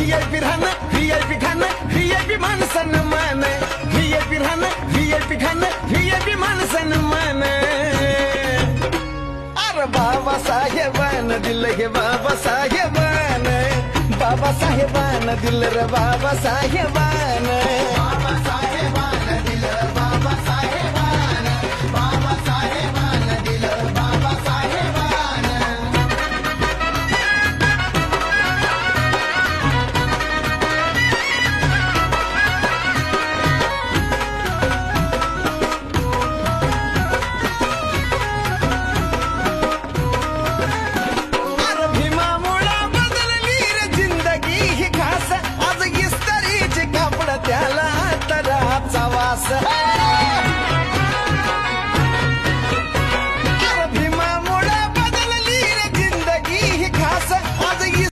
VIP राहणं VIP खाणं VIP माणसानं मान व्हीआयपी राहणं व्हीआयपी खाणं व्हीआयपी माणसानं मान अरे बाबासाहेबानं दिलं हे बाबासाहेबानं बाबासाहेबानं दिलं रे बाबासाहेबानं बाबासाहेबानं दिलं बाबासाहेबानं बाबासाहेबानं दिलं बाबासाहेबानं अरे भीमामुळं बदलली रे जिंदगी ही खास आज इस्त्रीचे कापड त्याला तराचा वास